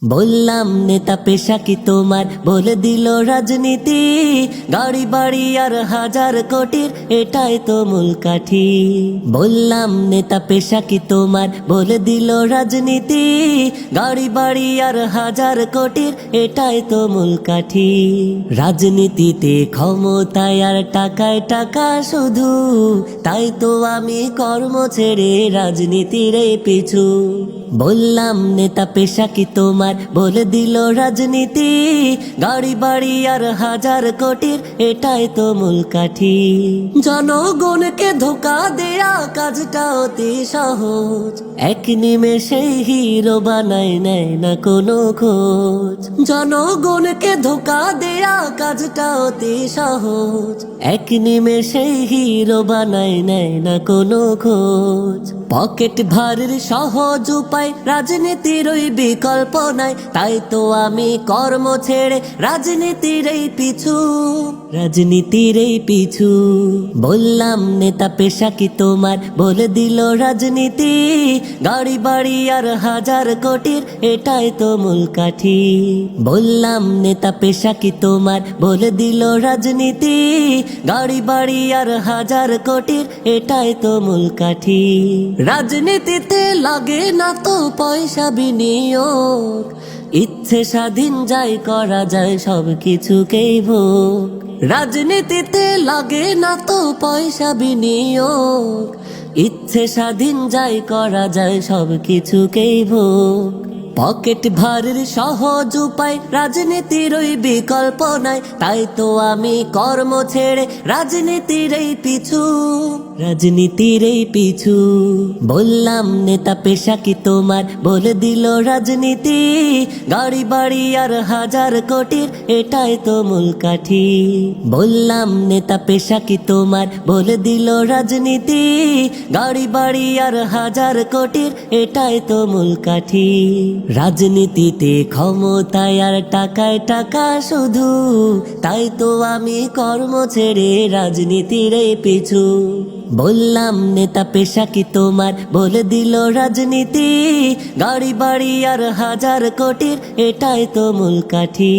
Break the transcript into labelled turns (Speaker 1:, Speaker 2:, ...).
Speaker 1: বললাম নেতা পেশা কি তোমার, বলে দিল রাজনীতি। গাড়ি বাড়ি আর হাজার কোটির, এটাই তো মূল কাঠি। বললাম নেতা পেশা কি তোমার, বলে দিল রাজনীতি। গাড়ি বাড়ি আর হাজার কোটির, এটাই তো মূল কাঠি। রাজনীতিতে ক্ষমতায় আর টাকায় টাকা শুধু, তাই তো আমি কর্ম ছেড়ে রাজনীতির এই পিছু। বললাম নেতা পেশা কি তোমার, বলে দিল রাজনীতি। গাড়ি বাড়ি আর হাজার কোটির, এটাই তো মূল কাঠি। জনগণকে ধোকা দেয়া কাজটা অতি সহজ, এক নিমেষে হিরো বানায় নেয় না কোনো খোঁজ। জনগণকে ধোকা দেয়া কাজটা অতি সহজ, এক নিমেষে হিরো বানায় নেয় না কোনো খোঁজ। পকেট ভারের সহজ উপায়, রাজনীতির ওই বিকল্প নাই। তাই তো আমি কর্ম ছেড়ে রাজনীতির এই পিছু, রাজনীতির এই পিছু। বললাম নেতা পেশা কি তোমার, বলে দিল রাজনীতি। গাড়ি বাড়ি আর হাজার কোটির, এটাই তো মূল কাঠি। বললাম নেতা পেশা কি তোমার, বলে দিল রাজনীতি। গাড়ি বাড়ি আর হাজার কোটির, এটাই তো মূল কাঠি। রাজনীতিতে লাগে না তো পয়সা বিনিয়োগ, ইচ্ছে স্বাধীন যাই করা যায় সব কিছুকেই ভোগ। রাজনীতিতে লাগে না তো পয়সা বিনিয়োগ, ইচ্ছে স্বাধীন যাই করা যায় সব কিছুকেই ভোগ। পকেট ভারের সহজ উপায়, রাজনীতির ওই বিকল্প নাই। তাই তো আমি কর্ম ছেড়ে রাজনীতির এই পিছু, রাজনীতির এই পিছু। বললাম নেতা পেশা কি তোমার, বলে দিল রাজনীতি। গাড়ি বাড়ি আর হাজার কোটির, এটাই তো মূল কাঠি। বললাম নেতা পেশা কি তোমার, বলে দিল রাজনীতি। গাড়ি বাড়ি আর হাজার কোটির, এটাই তো মূল কাঠি। রাজনীতিতে ক্ষমতায় আর টাকায় টাকা শুধু, তাই তো আমি কর্ম ছেড়ে রাজনীতির এই পিছু। বললাম নেতা পেশা কি তোমার, বলে দিল রাজনীতি। গাড়ি বাড়ি আর হাজার কোটির, এটাই তো মূল কাঠি।